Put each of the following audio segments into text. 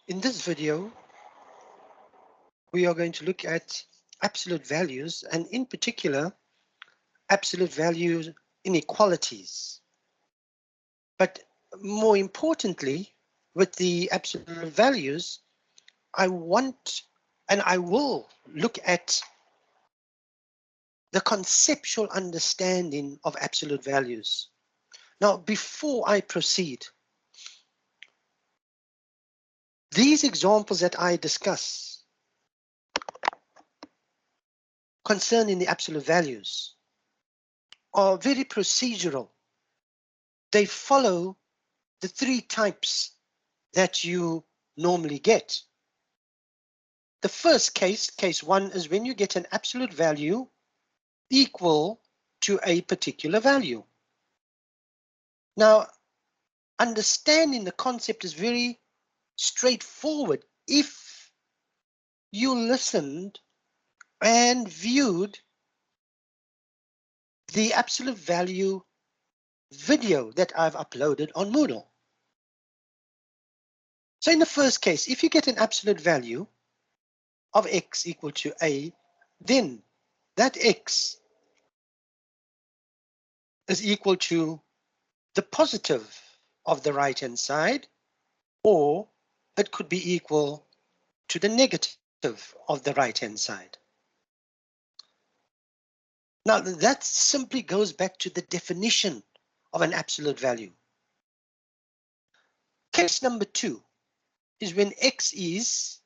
In this video, we are going to look at absolute values and in particular, absolute value inequalities. But more importantly, with the absolute values, I want and I will look at the conceptual understanding of absolute values. Now, before I proceed, these examples that I discuss concerning the absolute values are very procedural. They follow the three types that you normally get. The first case, case one, is when you get an absolute value equal to a particular value. Now, understanding the concept is very straightforward if you listened and viewed the absolute value video that I've uploaded on Moodle. So in the first case, if you get an absolute value of x equal to a, then that x is equal to the positive of the right-hand side, or it could be equal to the negative of the right-hand side. Now that simply goes back to the definition of an absolute value. Case number two is when x is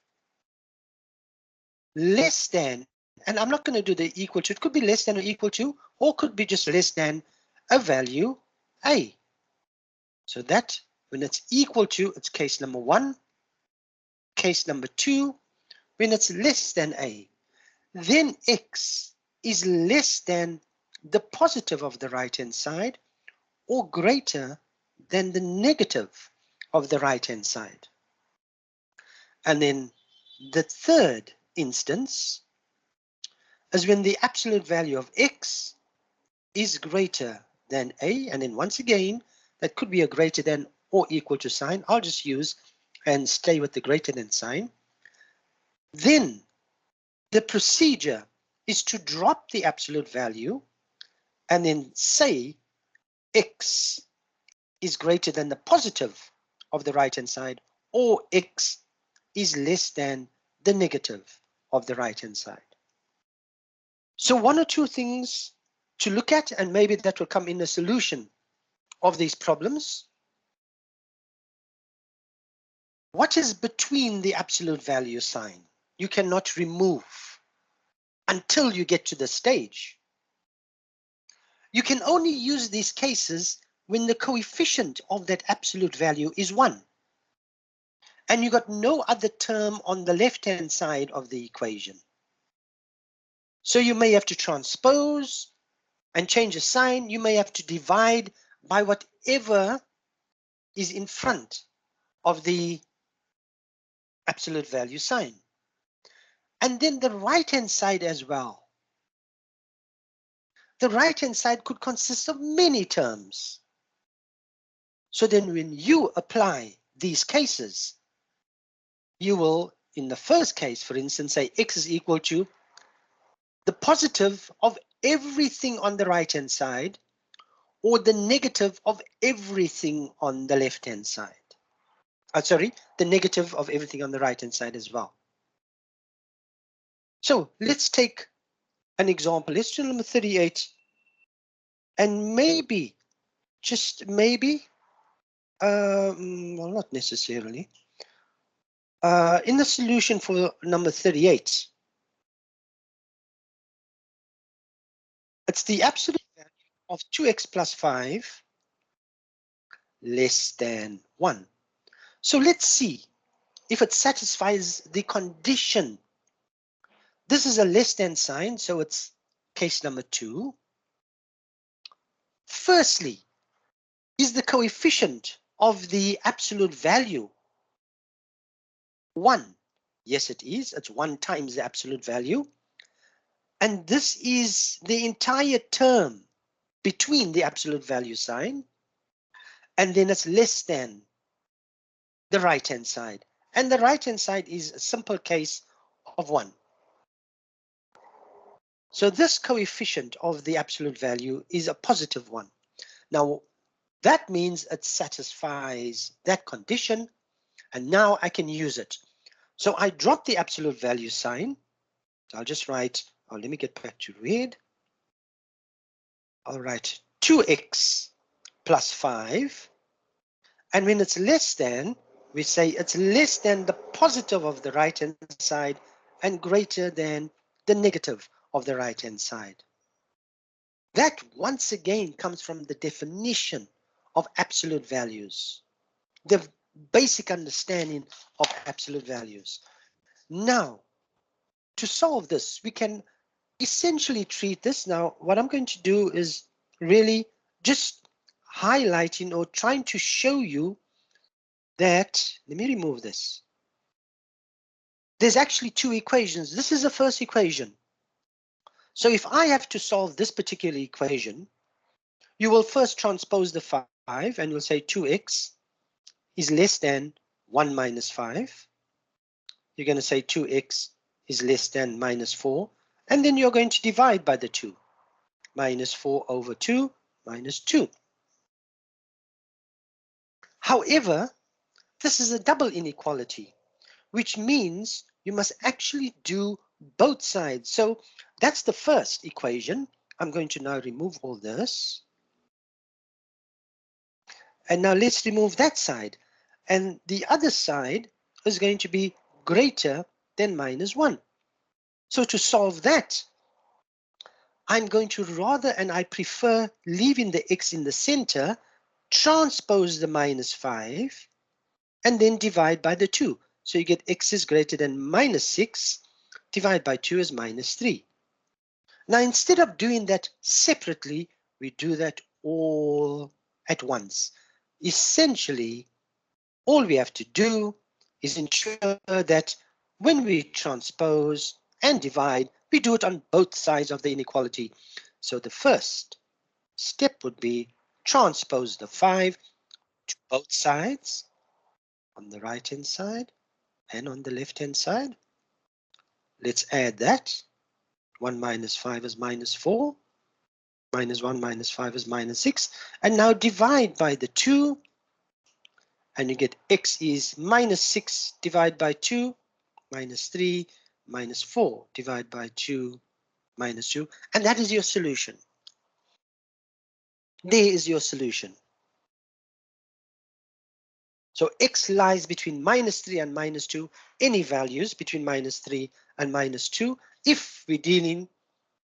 less than, and I'm not going to do the equal to, it could be less than or equal to, or could be just less than a value a. So that when it's equal to, it's case number one. Case number two, when it's less than a, then x is less than the positive of the right-hand side or greater than the negative of the right-hand side. And then the third instance is when the absolute value of x is greater than a, and then once again, that could be a greater than or equal to sign. I'll just use and stay with the greater than sign. Then the procedure is to drop the absolute value and then say x is greater than the positive of the right-hand side, or x is less than the negative of the right-hand side. So one or two things to look at, and maybe that will come in the solution of these problems. What is between the absolute value sign? You cannot remove until you get to the stage. You can only use these cases when the coefficient of that absolute value is 1. And you got no other term on the left-hand side of the equation. So you may have to transpose and change a sign. You may have to divide by whatever is in front of the absolute value sign. And then the right-hand side as well. The right-hand side could consist of many terms. So then when you apply these cases, you will, in the first case, for instance, say x is equal to the positive of everything on the right-hand side or the negative of everything on the left-hand side. Sorry, the negative of everything on the right-hand side as well. So let's take an example. Let's do number 38. And maybe, just maybe, well, not necessarily. In the solution for number 38, it's the absolute value of 2x plus 5 less than 1. So let's see if it satisfies the condition. This is a less than sign, so it's case number 2. Firstly, is the coefficient of the absolute value 1? Yes, it is. It's 1 times the absolute value. And this is the entire term between the absolute value sign, and then it's less than the right-hand side. And the right-hand side is a simple case of 1. So this coefficient of the absolute value is a positive 1. Now, that means it satisfies that condition, and now I can use it. So I drop the absolute value sign. I'll just write, oh, let me get back to red. I'll write 2x plus 5. And when it's less than, we say it's less than the positive of the right-hand side and greater than the negative of the right-hand side. That once again comes from the definition of absolute values, the basic understanding of absolute values. Now, to solve this, we can essentially treat this. Now, what I'm going to do is really just highlighting or trying to show you that, let me remove this. There's actually 2 equations. This is the first equation. So if I have to solve this particular equation, you will first transpose the 5 and you'll say 2x is less than 1 minus 5. You're going to say 2x is less than minus 4. And then you're going to divide by the 2. Minus 4 over 2 minus 2. However, this is a double inequality, which means you must actually do both sides. So that's the first equation. I'm going to now remove all this. And now let's remove that side. And the other side is going to be greater than minus 1. So to solve that, I'm going to rather, and I prefer leaving the x in the center, transpose the minus 5, and then divide by the 2. So you get x is greater than minus 6, divide by 2 is minus 3. Now, instead of doing that separately, we do that all at once. Essentially, all we have to do is ensure that when we transpose and divide, we do it on both sides of the inequality. So the first step would be transpose the 5 to both sides, on the right-hand side and on the left-hand side. Let's add that. 1 minus 5 is minus 4. Minus 1 minus 5 is minus 6. And now divide by the 2. And you get x is minus 6 divided by 2, minus 3, minus 4 divided by 2, minus 2. And that is your solution. There is your solution. So x lies between minus 3 and minus 2, any values between minus 3 and minus 2, if we're dealing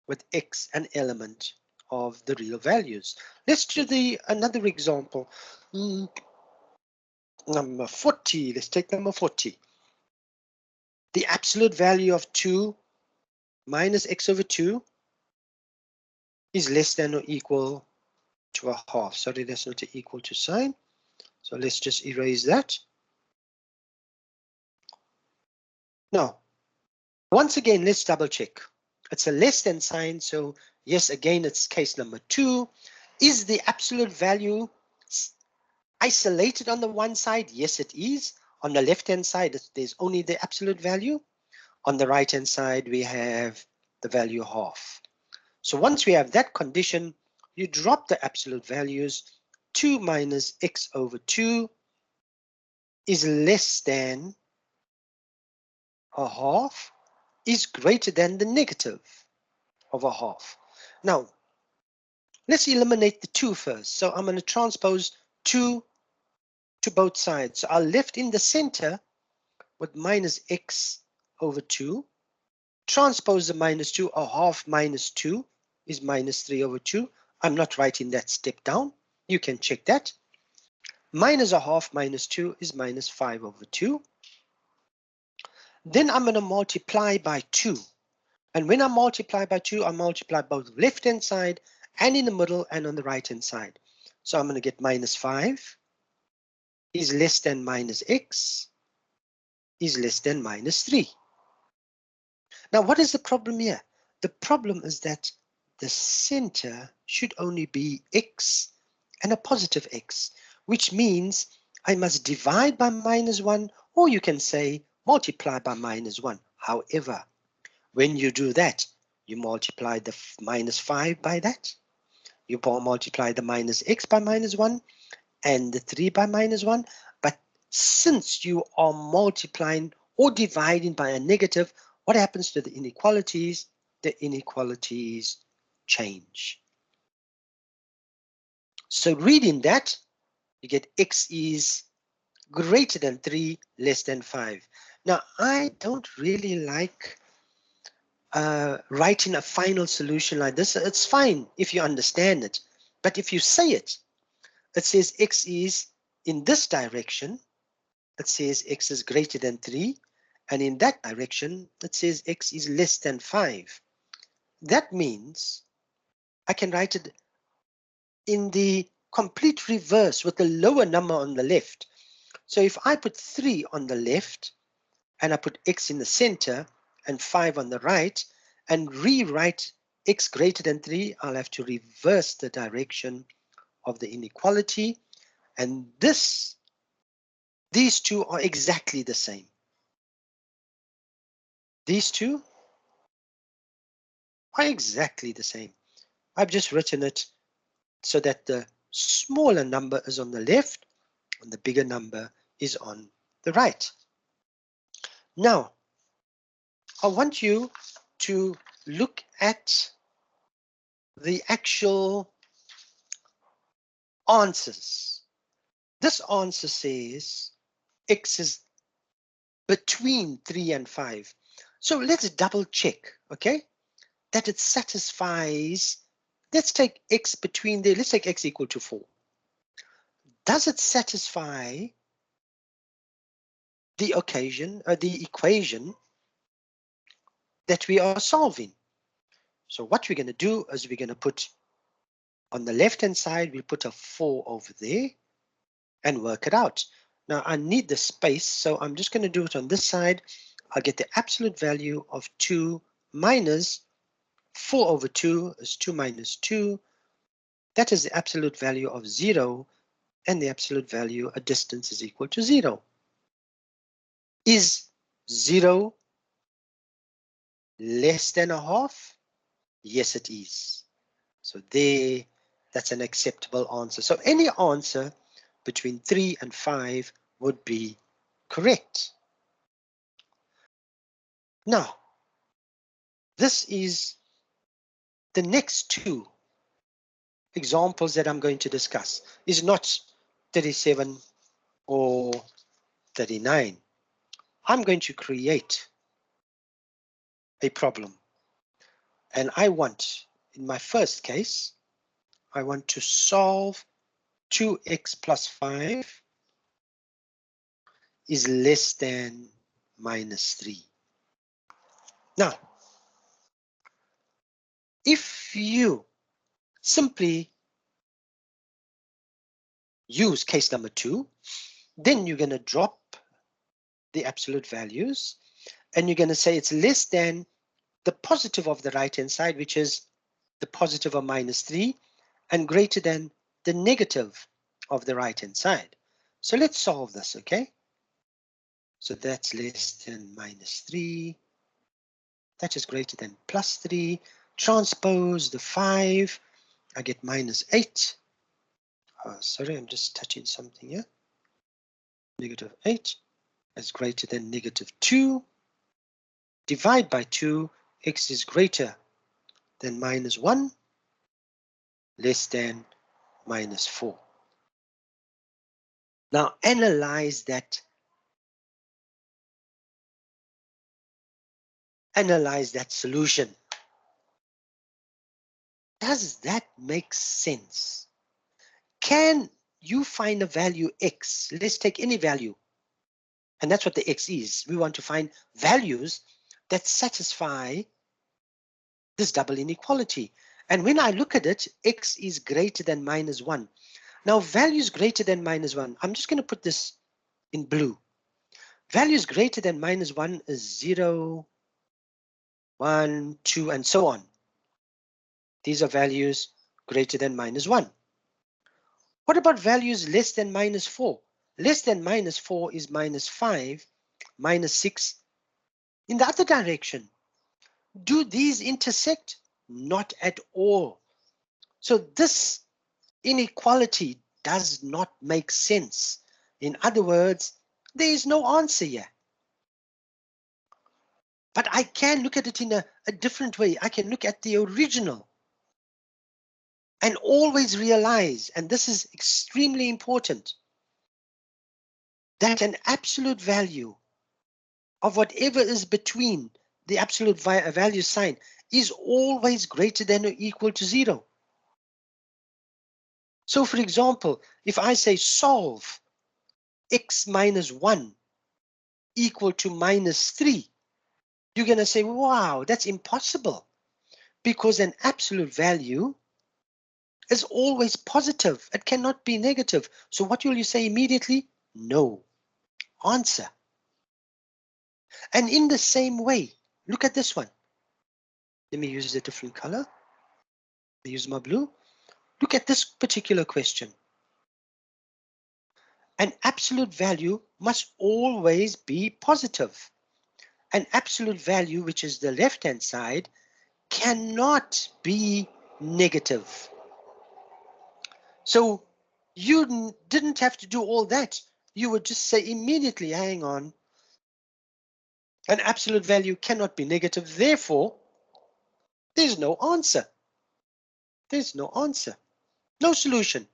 with x an element of the real values. Let's do another example. Number 40, let's take number 40. The absolute value of 2 minus x over 2 is less than or equal to a half. Sorry, that's not an equal to sign. So let's just erase that. Now, once again, let's double check. It's a less than sign. So yes, again, it's case number 2. Is the absolute value isolated on the one side? Yes, it is. On the left-hand side, there's only the absolute value. On the right-hand side, we have the value half. So once we have that condition, you drop the absolute values. 2 minus x over 2 is less than a half, is greater than the negative of a half. Now, let's eliminate the 2 first. So I'm going to transpose 2 to both sides. So I'll left in the center with minus x over 2. Transpose the minus 2, a half minus 2 is minus 3 over 2. I'm not writing that step down. You can check that. Minus a half minus 2 is minus 5 over 2. Then I'm going to multiply by 2. And when I multiply by 2, I multiply both left-hand side and in the middle and on the right-hand side. So I'm going to get minus 5 is less than minus x is less than minus 3. Now, what is the problem here? The problem is that the center should only be x and a positive x, which means I must divide by minus 1 or you can say multiply by -1. However, when you do that, you multiply the -5 by that, you multiply the -x by -1 and the 3 by -1. But since you are multiplying or dividing by a negative, what happens to the inequalities? The inequalities change. So reading that, you get x is greater than 3, less than 5. Now, I don't really like writing a final solution like this. It's fine if you understand it. But if you say it, it says x is in this direction. It says x is greater than 3. And in that direction, it says x is less than 5. That means I can write it in the complete reverse with the lower number on the left. So if I put 3 on the left and I put x in the center and 5 on the right and rewrite x greater than 3, I'll have to reverse the direction of the inequality. And these two are exactly the same. These two are exactly the same. I've just written it so that the smaller number is on the left and the bigger number is on the right. Now, I want you to look at the actual answers. This answer says x is between 3 and 5. So let's double check, okay, that it satisfies. Let's take x between there. Let's take x equal to 4. Does it satisfy the equation that we are solving? So what we're going to do is we're going to put on the left hand side, we put a 4 over there and work it out. Now I need the space, so I'm just going to do it on this side. I'll get the absolute value of 2 minus 4 over 2 is 2 minus 2. That is the absolute value of 0, and the absolute value, a distance, is equal to 0. Is 0 less than a half? Yes, it is. So there, that's an acceptable answer. So any answer between 3 and 5 would be correct. Now, this is the next two examples that I'm going to discuss. Is not 37 or 39. I'm going to create a problem. And I want, in my first case, I want to solve 2x plus 5 is less than -3. Now, if you simply use case number 2, then you're going to drop the absolute values and you're going to say it's less than the positive of the right hand side, which is the positive of -3, and greater than the negative of the right hand side. So let's solve this, okay? So that's less than -3. That is greater than +3. Transpose the 5. I get -8. Sorry, I'm just touching something here. -8 is greater than -2. Divide by 2. X is greater than -1, less than -4. Now analyze that. Analyze that solution. Does that make sense? Can you find a value x? Let's take any value. And that's what the x is. We want to find values that satisfy this double inequality. And when I look at it, x is greater than -1. Now values greater than -1, I'm just going to put this in blue. Values greater than -1 is 0, 1, 2, and so on. These are values greater than -1. What about values less than -4? less than -4 is -5, -6 in the other direction. Do these intersect? Not at all. So this inequality does not make sense. In other words, there is no answer here. But I can look at it in a different way. I can look at the original and always realize, and this is extremely important, that an absolute value of whatever is between the absolute value sign is always greater than or equal to 0. So for example, if I say solve x minus 1 equal to -3, you're going to say, wow, that's impossible, because an absolute value is always positive. It cannot be negative. So what will you say immediately? No. Answer. And in the same way, look at this one. Let me use a different color. Let me use my blue. Look at this particular question. An absolute value must always be positive. An absolute value, which is the left-hand side, cannot be negative. So you didn't have to do all that. You would just say immediately, hang on, an absolute value cannot be negative. Therefore, there's no answer. There's no answer. No solution.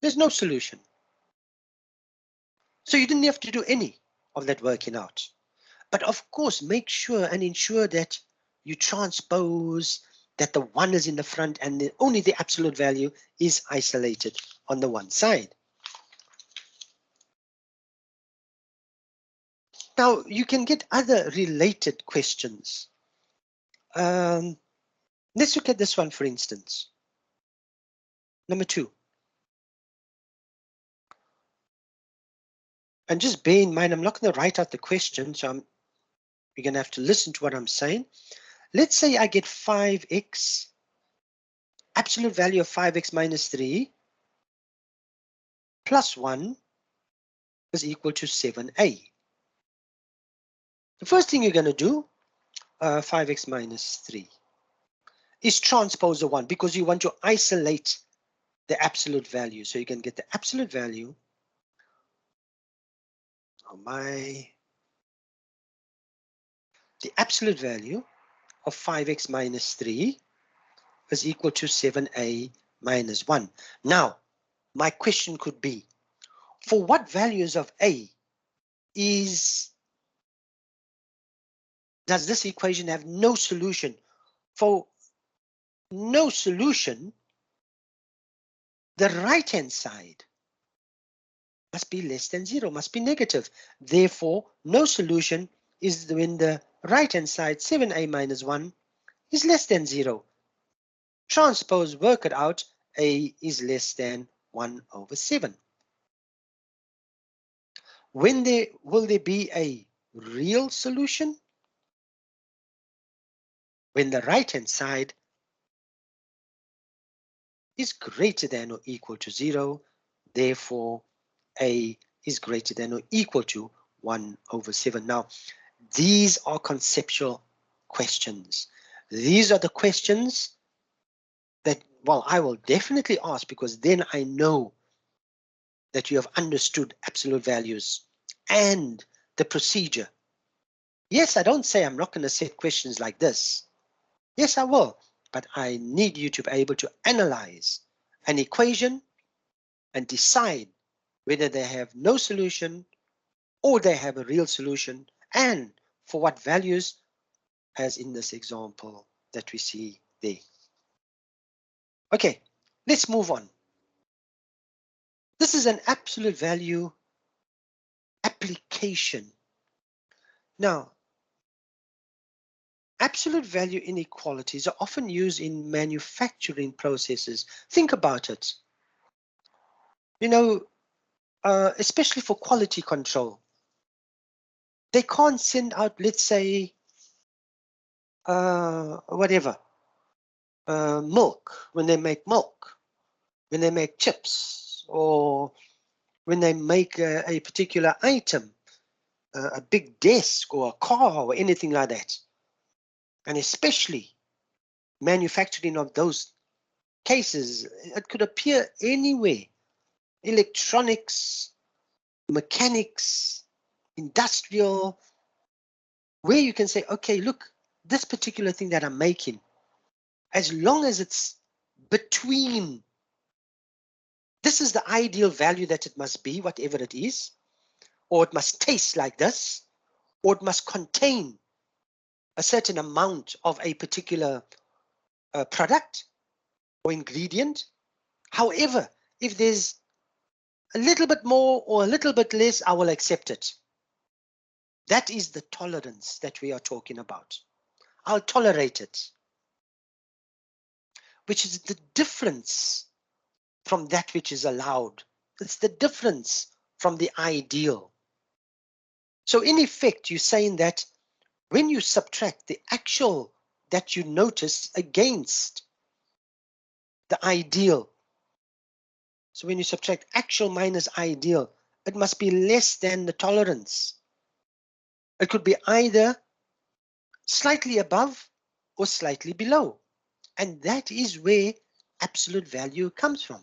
There's no solution. So you didn't have to do any of that working out. But of course, make sure and ensure that you transpose, that the 1 is in the front and only the absolute value is isolated on the one side. Now, you can get other related questions. Let's look at this one, for instance. Number 2. And just bear in mind, I'm not going to write out the question, so you're going to have to listen to what I'm saying. Let's say I get 5x, absolute value of 5x minus 3 plus 1 is equal to 7a. The first thing you're going to do, 5x minus 3, is transpose the 1, because you want to isolate the absolute value. So you can get the absolute value the absolute value of 5x minus 3 is equal to 7a minus 1. Now, my question could be, for what values of a does this equation have no solution? For no solution, the right-hand side must be less than 0, must be negative. Therefore, no solution is when the right-hand side, 7a minus 1, is less than 0. Transpose, work it out, a is less than 1 over 7. Will there be a real solution? When the right-hand side is greater than or equal to 0, therefore a is greater than or equal to 1 over 7. Now, these are conceptual questions. These are the questions that, well, I will definitely ask, because then I know that you have understood absolute values and the procedure. Yes, I don't say I'm not going to set questions like this. Yes, I will, but I need you to be able to analyze an equation and decide whether they have no solution or they have a real solution, and for what values, as in this example that we see there. Okay, let's move on. This is an absolute value application. Now, absolute value inequalities are often used in manufacturing processes. Think about it. You know, especially for quality control. They can't send out, let's say, milk when they make milk, when they make chips, or when they make a particular item, a big desk or a car or anything like that. And especially manufacturing of those cases, it could appear anywhere. Electronics, mechanics, industrial, where you can say, okay, look, this particular thing that I'm making, as long as it's between, this is the ideal value that it must be, whatever it is, or it must taste like this, or it must contain a certain amount of a particular product or ingredient. However, if there's a little bit more or a little bit less, I will accept it. That is the tolerance that we are talking about. I'll tolerate it, which is the difference from that which is allowed. It's the difference from the ideal. So in effect, you're saying that when you subtract the actual that you notice against the ideal, so when you subtract actual minus ideal, it must be less than the tolerance. It could be either slightly above or slightly below. And that is where absolute value comes from.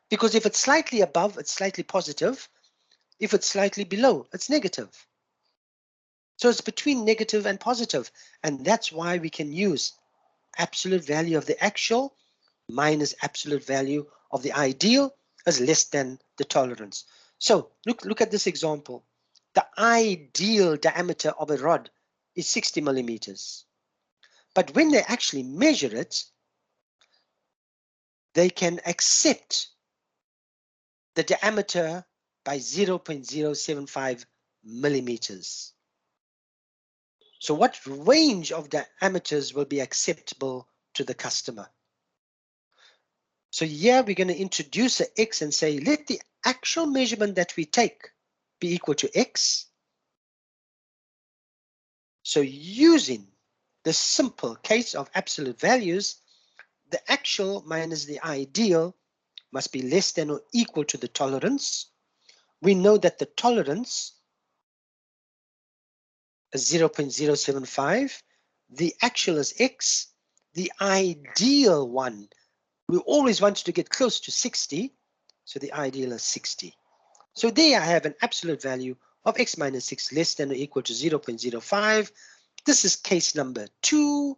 Because if it's slightly above, it's slightly positive. If it's slightly below, it's negative. So it's between negative and positive. And that's why we can use absolute value of the actual minus absolute value of the ideal as less than the tolerance. So look at this example. The ideal diameter of a rod is 60 millimeters. But when they actually measure it, they can accept the diameter by 0.075 millimeters. So what range of diameters will be acceptable to the customer? So here we're going to introduce an X and say, let the actual measurement that we take be equal to X. So using the simple case of absolute values, the actual minus the ideal must be less than or equal to the tolerance. We know that the tolerance is 0.075. The actual is X. The ideal one, we always wanted to get close to 60. So the ideal is 60. So there I have an absolute value of X minus 6 less than or equal to 0.05. This is case number 2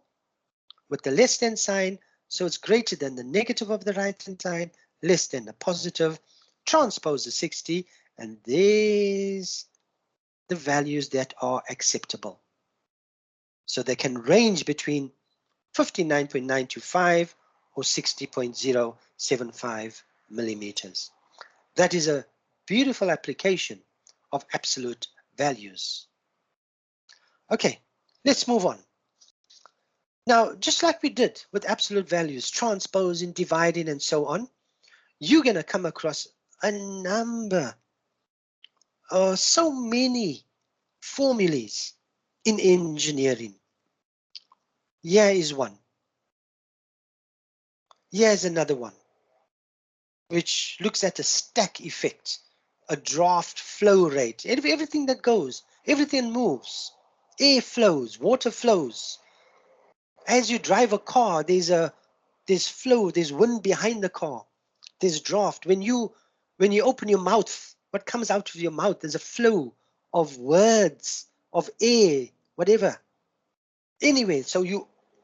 with the less than sign. So it's greater than the negative of the right hand sign, less than the positive. Transpose the 60, and there's the values that are acceptable. So they can range between 59.925 or 60.075 millimeters. That is a beautiful application of absolute values. Okay, let's move on. Now, just like we did with absolute values, transposing, dividing, and so on, you're going to come across a number, so many formulas in engineering. Here is one. Here's another one, which looks at a stack effect, a draft flow rate, everything that goes, everything moves, air flows, water flows. As you drive a car, there's flow, there's wind behind the car, there's draft. When you open your mouth, what comes out of your mouth? There's a flow of words, of air, whatever. Anyway, so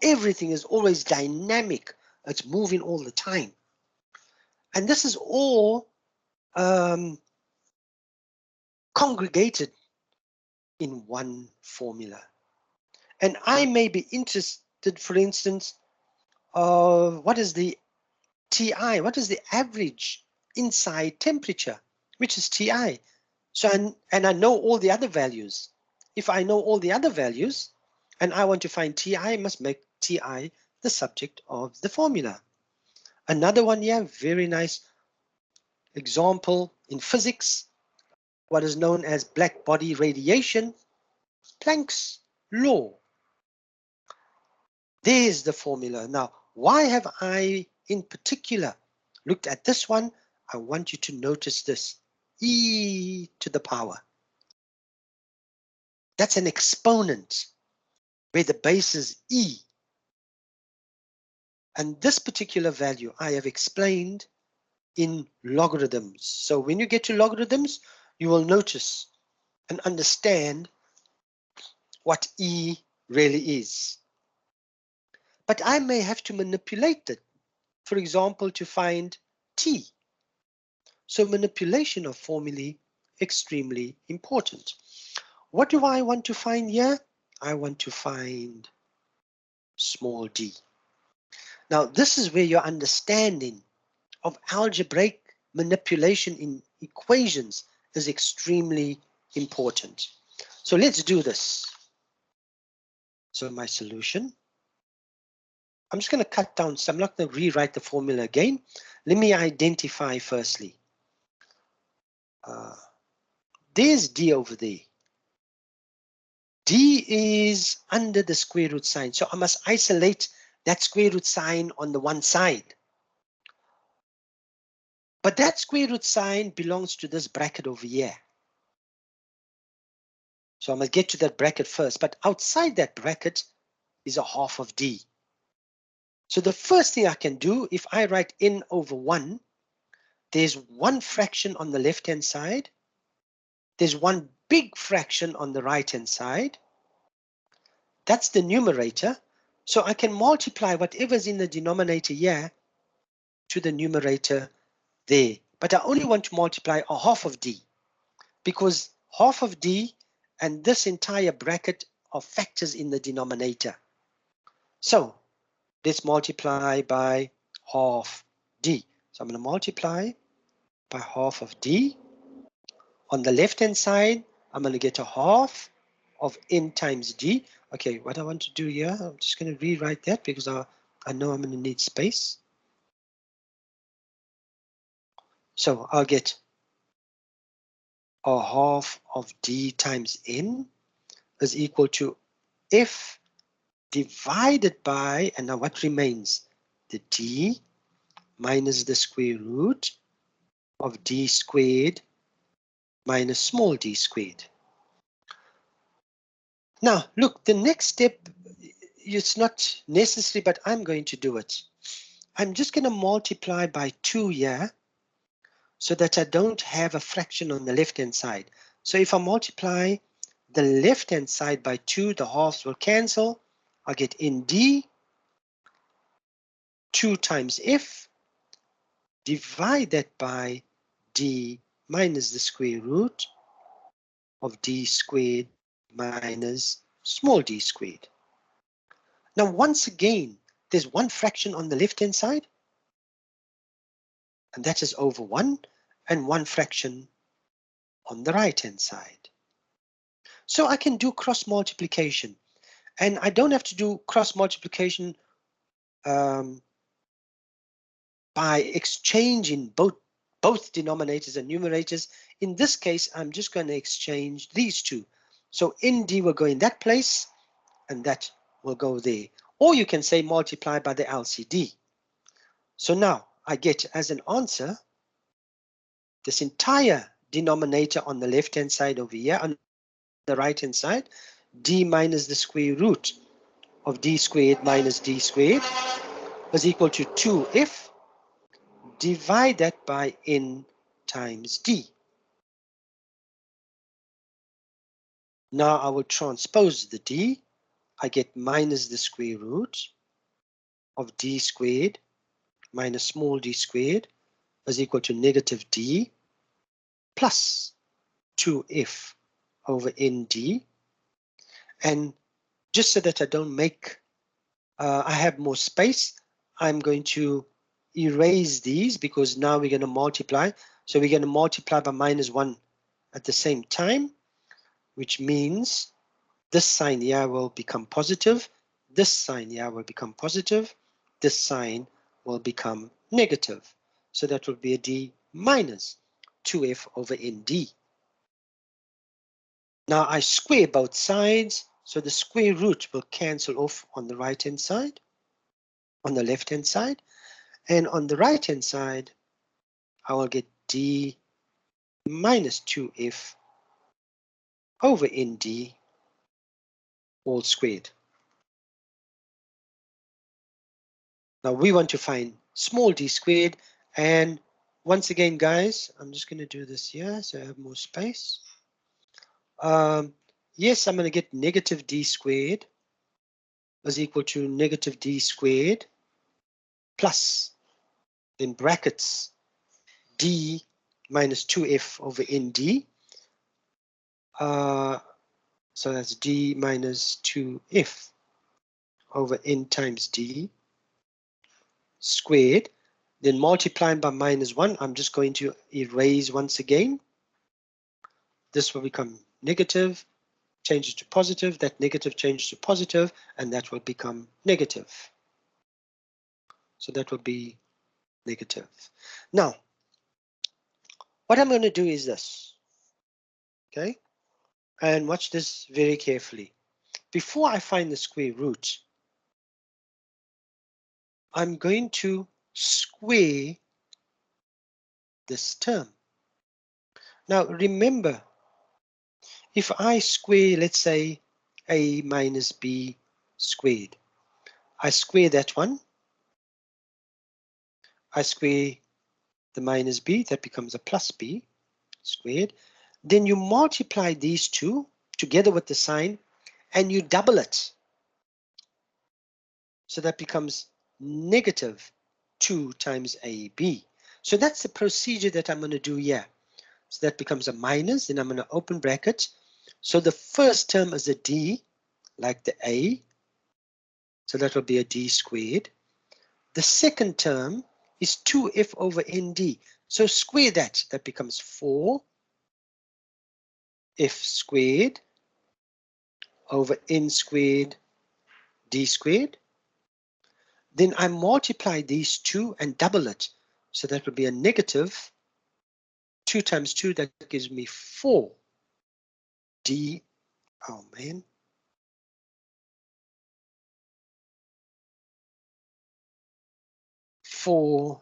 everything is always dynamic. It's moving all the time. And this is all congregated in one formula. And I may be interested, for instance, what is the TI? What is the average inside temperature, which is TI? So, and I know all the other values. If I know all the other values and I want to find TI, I must make TI the subject of the formula. Another one here, very nice example in physics, what is known as black body radiation, Planck's law. There's the formula. Now, why have I in particular looked at this one? I want you to notice this, e to the power. That's an exponent where the base is e. And this particular value I have explained in logarithms. So when you get to logarithms, you will notice and understand what e really is. But I may have to manipulate it, for example, to find t. So manipulation of formulae extremely important. What do I want to find here? I want to find small d. Now this is where your understanding of algebraic manipulation in equations is extremely important. So let's do this. So my solution, I'm just going to cut down, so I'm not going to rewrite the formula again. Let me identify firstly. There's d over there. D is under the square root sign, so I must isolate that square root sign on the one side. But that square root sign belongs to this bracket over here. So I must get to that bracket first, but outside that bracket is a half of d. So the first thing I can do, if I write n over 1, there's one fraction on the left-hand side. There's one big fraction on the right-hand side. That's the numerator. So I can multiply whatever's in the denominator here to the numerator there. But I only want to multiply a half of d, because half of d and this entire bracket are factors in the denominator. So let's multiply by half d. So I'm going to multiply by half of d. On the left hand side, I'm going to get a half of n times d. Okay, what I want to do here, I'm just going to rewrite that because I know I'm going to need space. So I'll get a half of d times n is equal to f divided by, and now what remains? The d minus the square root of d squared minus small d squared. Now, look, the next step, it's not necessary, but I'm going to do it. I'm just going to multiply by 2 here so that I don't have a fraction on the left-hand side. So if I multiply the left-hand side by 2, the halves will cancel. I'll get nd 2 times f, divide that by d minus the square root of d squared minus small d squared. Now, once again, there's one fraction on the left-hand side, and that is over 1, and one fraction on the right-hand side. So I can do cross multiplication, and I don't have to do cross multiplication by exchanging both denominators and numerators. In this case, I'm just going to exchange these two. So nd will go in that place, and that will go there. Or you can say multiply by the LCD. So now I get as an answer this entire denominator on the left-hand side over here, on the right-hand side, d minus the square root of d squared minus d squared is equal to 2f. Divide that by n times d. Now I will transpose the d. I get minus the square root of d squared minus small d squared is equal to negative d plus 2f over nd. And just so that I don't make, I have more space, I'm going to erase these because now we're going to multiply. So we're going to multiply by minus 1 at the same time, which means this sign here will become positive, this sign here will become positive, this sign will become negative. So that will be a d minus 2f over nd. Now I square both sides, so the square root will cancel off on the right-hand side, on the left-hand side, and on the right-hand side, I will get d minus 2f over nd all squared. Now we want to find small d squared, and once again, guys, I'm just going to do this here so I have more space. Yes, I'm going to get negative d squared is equal to negative d squared plus, in brackets, d minus 2f over nd. So that's d minus 2f over n times d squared. Then multiplying by minus 1, I'm just going to erase once again. This will become negative, changes to positive, that negative changes to positive, and that will become negative. So that will be negative. Now, what I'm going to do is this, okay? And watch this very carefully. Before I find the square root, I'm going to square this term. Now, remember, if I square, let's say, a minus b squared, I square that one, I square the minus b, that becomes a plus b squared. Then you multiply these two together with the sign and you double it. So that becomes negative 2 times ab. So that's the procedure that I'm going to do here. So that becomes a minus, then I'm going to open bracket. So the first term is a d, like the a. So that will be a d squared. The second term is 2f over nd. So square that. That becomes 4f squared over n squared d squared. Then I multiply these two and double it. So that would be a negative 2 times 2. That gives me 4 d. Oh man. 4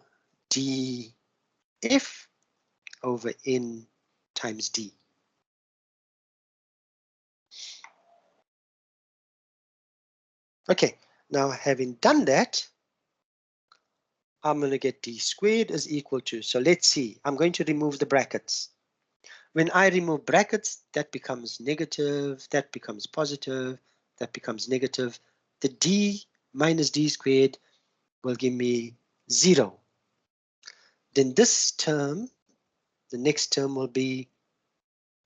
df over n times d. Okay, now having done that, I'm going to get d squared is equal to, so let's see, I'm going to remove the brackets. When I remove brackets, that becomes negative, that becomes positive, that becomes negative. The d minus d squared will give me 0. Then this term, the next term will be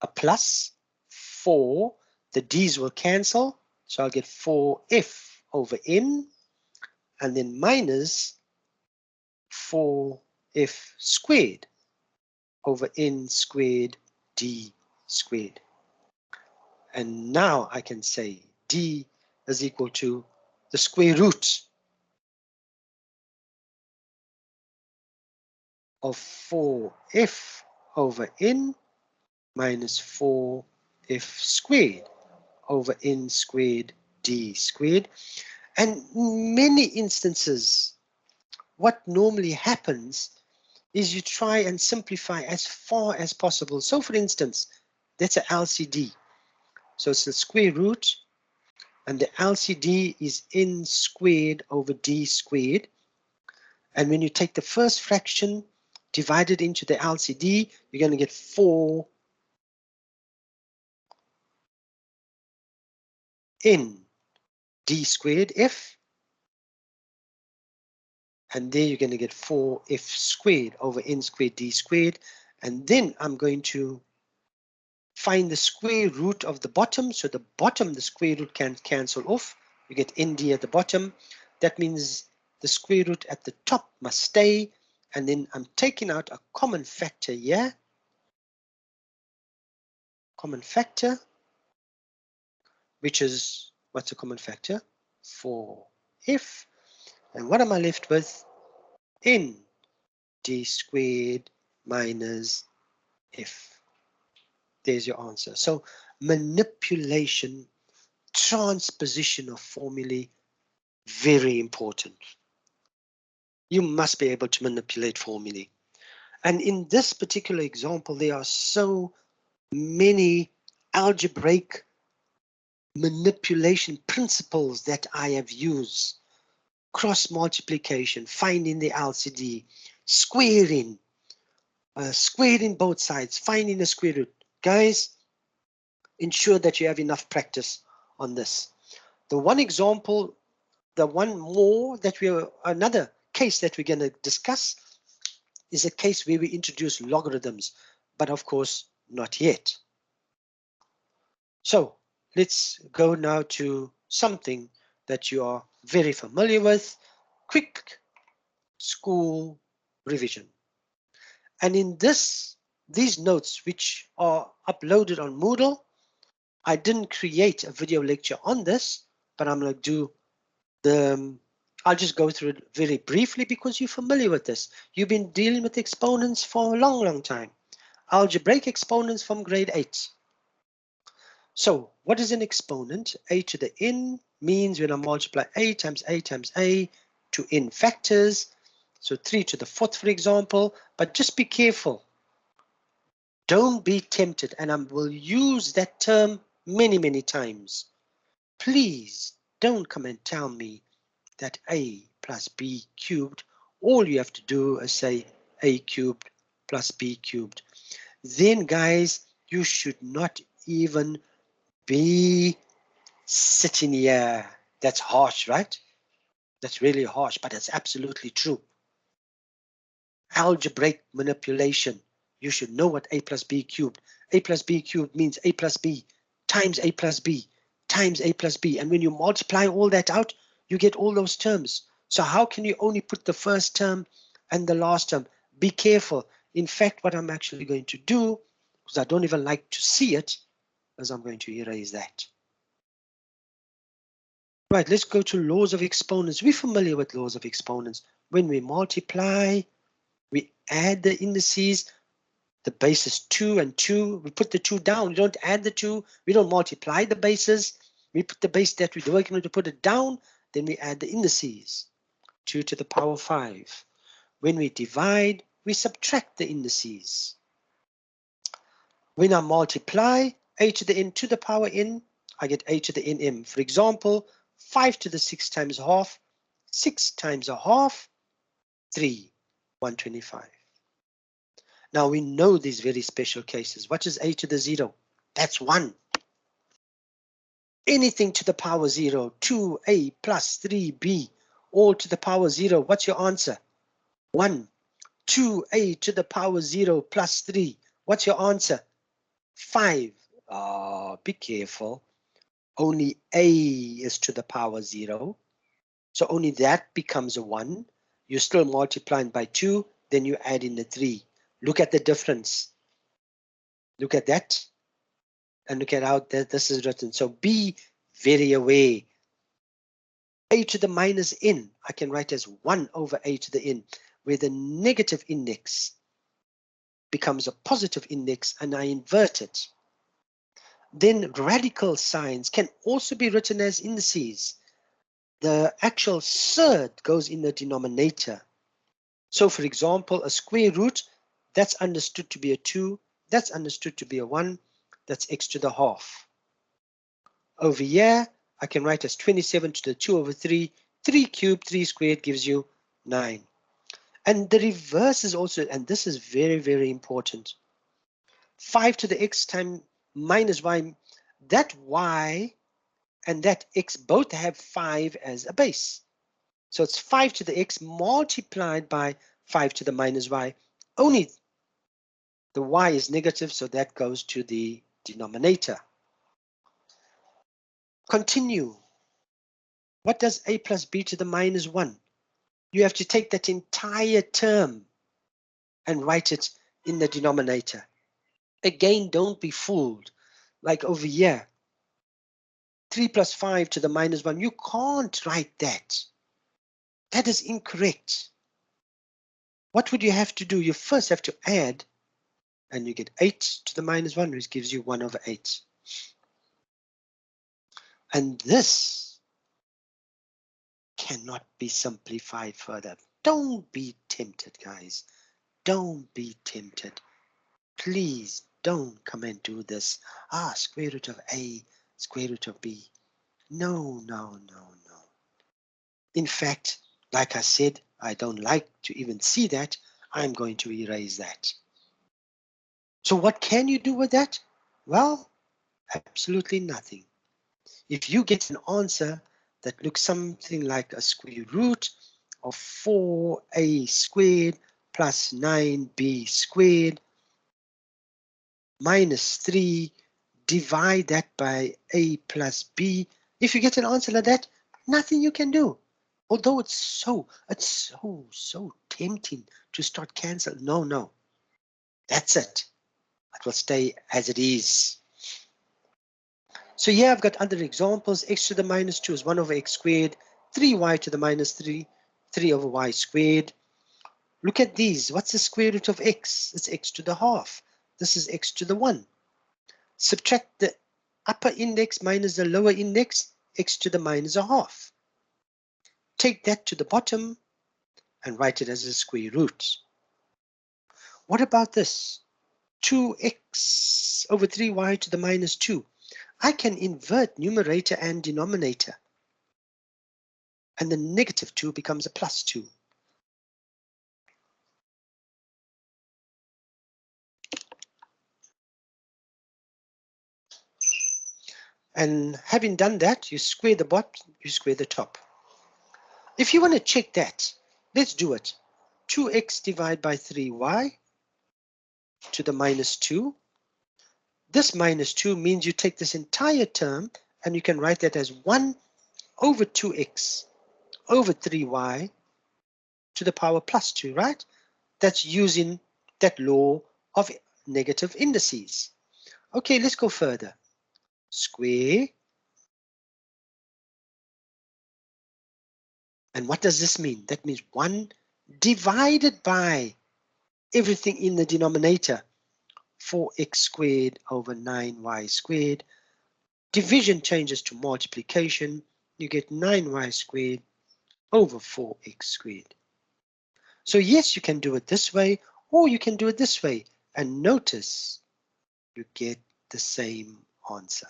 a plus 4. The d's will cancel, so I'll get 4f over n, and then minus 4f squared over n squared d squared. And now I can say d is equal to the square root of 4f over n minus 4f squared over n squared d squared. And in many instances, what normally happens is you try and simplify as far as possible. So for instance, that's an LCD. So it's the square root, and the LCD is n squared over d squared. And when you take the first fraction, divide it into the LCD, you're going to get 4 n d squared f. And there you're going to get 4f squared over n squared d squared. And then I'm going to find the square root of the bottom. So the bottom, the square root can cancel off. You get nd at the bottom. That means the square root at the top must stay. And then I'm taking out a common factor here. Common factor, which is, what's a common factor? 4f. And what am I left with? N d squared minus f. There's your answer. So manipulation, transposition of formulae, very important. You must be able to manipulate formulae. And in this particular example, there are so many algebraic manipulation principles that I have used. Cross multiplication, finding the LCD, squaring both sides, finding the square root. Guys, ensure that you have enough practice on this. The one example, the one more that another case that we're going to discuss is a case where we introduce logarithms, but of course not yet. So let's go now to something that you are very familiar with, quick school revision. And in these notes, which are uploaded on Moodle, I didn't create a video lecture on this, but I'm going to do I'll just go through it very briefly because you're familiar with this. You've been dealing with exponents for a long, long time. Algebraic exponents from grade 8. So what is an exponent? A to the n means when I multiply a times a times a to n factors. So 3 to the 4th, for example, but just be careful. Don't be tempted, and I will use that term many, many times. Please don't come and tell me that a plus b cubed, all you have to do is say a cubed plus b cubed. Then, guys, you should not even be sitting here. That's harsh, right? That's really harsh, but it's absolutely true. Algebraic manipulation. You should know what a plus b cubed. A plus b cubed means a plus b times a plus b times a plus b. And when you multiply all that out, you get all those terms. So how can you only put the first term and the last term? Be careful. In fact, what I'm actually going to do, because I don't even like to see it, is I'm going to erase that. Right, let's go to laws of exponents. We're familiar with laws of exponents. When we multiply, we add the indices. The base is 2 and 2. We put the 2 down. We don't add the 2. We don't multiply the bases. We put the base that we're working to put it down. Then we add the indices. 2 to the power 5. When we divide, we subtract the indices. When I multiply a to the n to the power n, I get a to the nm. For example, 5 to the 6 times half, 6 times a half, 3, 125. Now we know these very special cases. What is a to the 0? That's 1. Anything to the power 0, 2a plus 3b, all to the power 0. What's your answer? 1. 2a to the power 0 plus 3. What's your answer? 5. Oh, be careful. Only a is to the power 0. So only that becomes a 1. You're still multiplying by 2. Then you add in the 3. Look at the difference. Look at that. And look at how this is written. So be very aware. A to the minus n, I can write as 1 over a to the n, where the negative index becomes a positive index, and I invert it. Then radical signs can also be written as indices. The actual surd goes in the denominator. So for example, a square root, that's understood to be a 2, that's understood to be a 1, that's x to the half. Over here, I can write as 27 to the 2 over 3. 3 cubed, 3 squared gives you 9. And the reverse is also, and this is very, very important. 5 to the x times minus y, that y and that x both have 5 as a base. So it's 5 to the x multiplied by 5 to the minus y. Only the y is negative, so that goes to the denominator. Continue. What does a plus b to the minus 1? You have to take that entire term and write it in the denominator. Again, don't be fooled. Like over here, 3 plus 5 to the minus 1. You can't write that. That is incorrect. What would you have to do? You first have to add, and you get 8 to the minus 1, which gives you 1 over 8. And this cannot be simplified further. Don't be tempted, guys. don't be tempted. Please don't come and do this. Square root of A, square root of B. No, no, no, no. In fact, like I said, I don't like to even see that. I'm going to erase that. So what can you do with that? Well, absolutely nothing. If you get an answer that looks something like a square root of 4a squared plus 9b squared minus 3, divide that by a plus b. If you get an answer like that, nothing you can do. Although it's so tempting to start cancel. No, no. That's it. It will stay as it is. So here I've got other examples. X to the minus 2 is 1 over x squared. 3y to the minus 3, 3 over y squared. Look at these. What's the square root of x? It's x to the half. This is x to the 1. Subtract the upper index minus the lower index, x to the minus a half. Take that to the bottom and write it as a square root. What about this? 2x over 3y to the minus 2. I can invert numerator and denominator. And the negative 2 becomes a plus 2. And having done that, you square the bottom, you square the top. If you want to check that, let's do it. 2x divided by 3y to the minus 2. This minus 2 means you take this entire term and you can write that as 1 over 2x over 3y to the power plus 2, right? That's using that law of negative indices. Okay, let's go further. Square. And what does this mean? That means 1 divided by everything in the denominator, 4x squared over 9y squared. Division changes to multiplication. You get 9y squared over 4x squared. So yes, you can do it this way, or you can do it this way. And notice you get the same answer.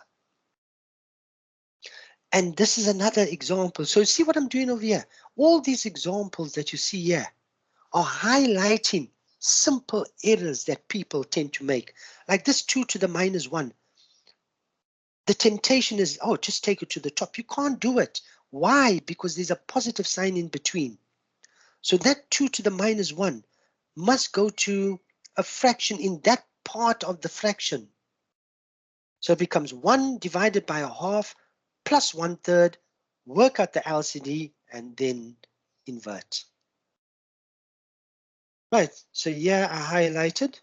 And this is another example. So see what I'm doing over here? All these examples that you see here are highlighting simple errors that people tend to make. Like this 2 to the minus 1. The temptation is, oh, just take it to the top. You can't do it. Why? Because there's a positive sign in between. So that 2 to the minus 1 must go to a fraction in that part of the fraction. So it becomes 1 divided by a half plus 1/3, work out the LCD, and then invert. Right, so here I highlighted,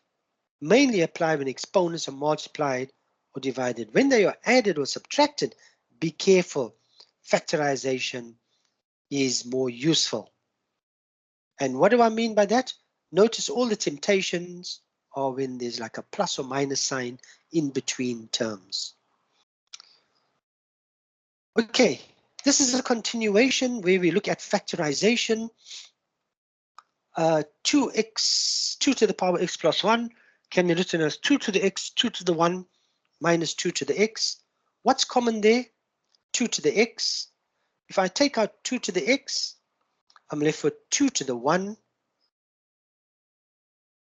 mainly apply when exponents are multiplied or divided. When they are added or subtracted, be careful. Factorization is more useful. And what do I mean by that? Notice all the temptations are when there's like a plus or minus sign in between terms. Okay, this is a continuation where we look at factorization. 2 to the power x plus 1 can be written as 2 to the x, 2 to the 1 minus 2 to the x. What's common there? 2 to the x. If I take out 2 to the x, I'm left with 2 to the 1.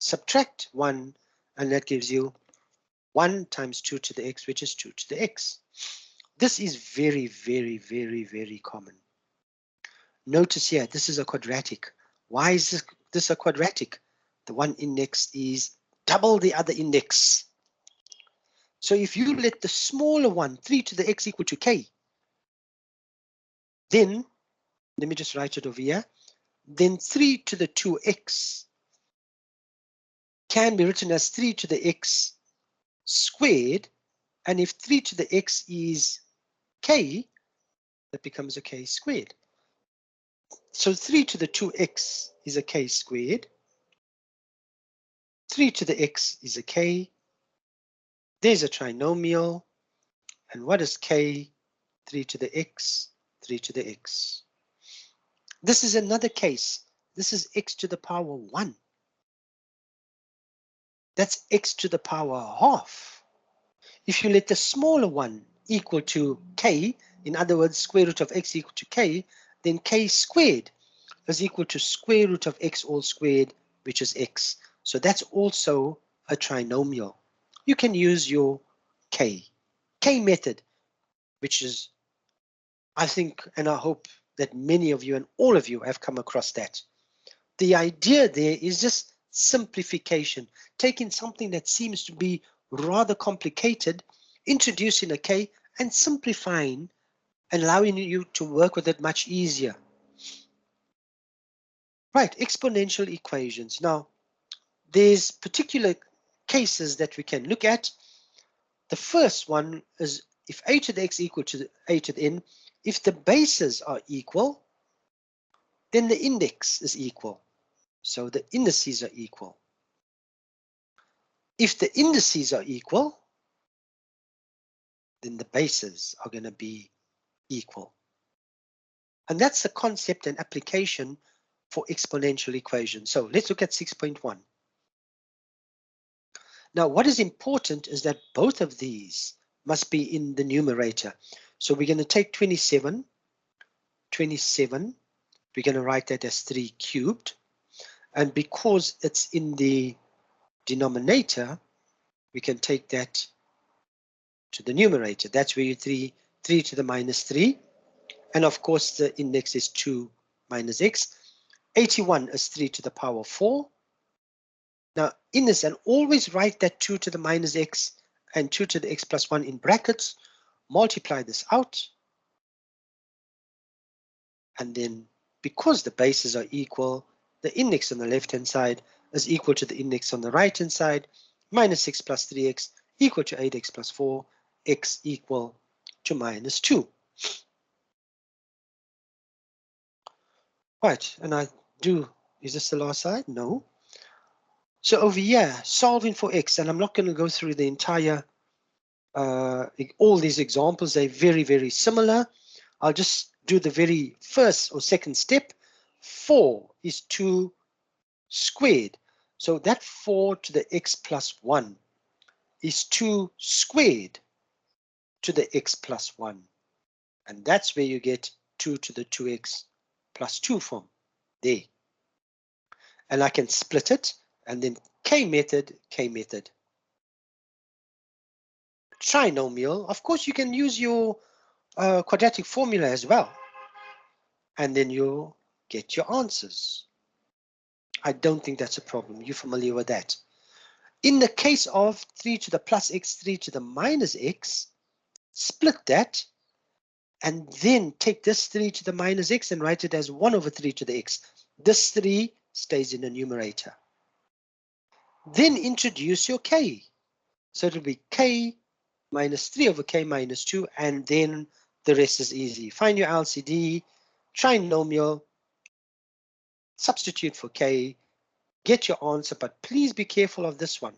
Subtract 1, and that gives you 1 times 2 to the x, which is 2 to the x. This is very, very, very, very common. Notice here, this is a quadratic. Why is this a quadratic? The one index is double the other index. So if you let the smaller one, 3 to the x equal to k, then, let me just write it over here, then 3 to the 2x can be written as 3 to the x squared. And if 3 to the x is k, that becomes a k squared. So 3 to the 2x is a k squared. 3 to the x is a k. There's a trinomial. And what is k? 3 to the x, 3 to the x. This is another case. This is x to the power 1. that's x to the power half. If you let the smaller one equal to k, in other words, square root of x equal to k, then k squared is equal to square root of x all squared, which is x. So that's also a trinomial. You can use your k method, which is, I think, and I hope that many of you and all of you have come across that. The idea there is just simplification, taking something that seems to be rather complicated, introducing a k, and simplifying and allowing you to work with it much easier. Right, exponential equations. Now, there's particular cases that we can look at. The first one is if a to the x equal to a to the n, if the bases are equal, then the index is equal. So the indices are equal. If the indices are equal, then the bases are going to be equal. And that's the concept and application for exponential equations. So let's look at 6.1. Now, what is important is that both of these must be in the numerator. So we're going to take 27, we're going to write that as 3 cubed. And because it's in the denominator, we can take that to the numerator. That's where you 3 to the minus 3. And of course, the index is 2 minus x. 81 is 3 to the power 4. Now, in this, and always write that 2 to the minus x and 2 to the x plus 1 in brackets. Multiply this out. And then, because the bases are equal, the index on the left-hand side is equal to the index on the right-hand side. Minus 6 plus 3x equal to 8x plus 4, x equal to minus 2. Right, and is this the last slide? No. So over here, solving for x, and I'm not going to go through the entire, all these examples, they're very, very similar. I'll just do the very first or second step. 4 is 2 squared. So that 4 to the x plus 1 is 2 squared to the x plus 1. And that's where you get 2 to the 2x plus 2 from. There. And I can split it, and then k method. Trinomial, of course, you can use your quadratic formula as well. And then you'll get your answers. I don't think that's a problem. You're familiar with that. In the case of 3 to the plus x, 3 to the minus x, split that, and then take this 3 to the minus x and write it as 1 over 3 to the x. This 3 stays in the numerator. Then introduce your k. So it'll be k minus 3 over k minus 2, and then the rest is easy. Find your LCD, trinomial, substitute for k, get your answer, but please be careful of this one.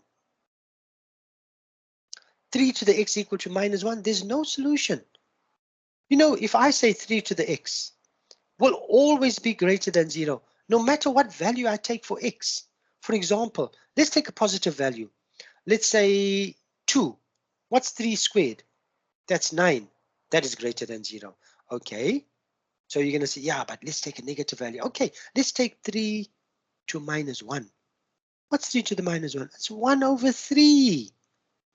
3 to the x equal to minus 1, there's no solution. You know, if I say 3 to the x will always be greater than 0, no matter what value I take for x. For example, let's take a positive value. Let's say 2. What's 3 squared? That's 9. That is greater than 0. Okay. So you're going to say, yeah, but let's take a negative value. Okay, let's take 3 to minus 1. What's 3 to the minus 1? It's 1 over 3.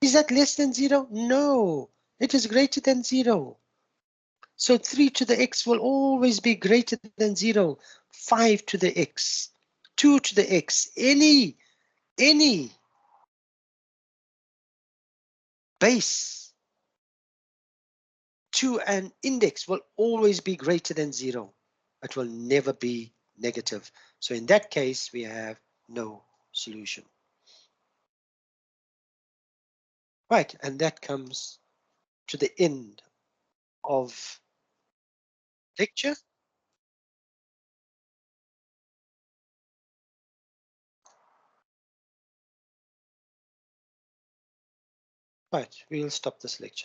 Is that less than 0? No, it is greater than 0. So 3 to the x will always be greater than 0. 5 to the x, 2 to the x, any base to an index will always be greater than 0. It will never be negative. So in that case, we have no solution. Right, and that comes to the end of lecture. Right, we'll stop this lecture now.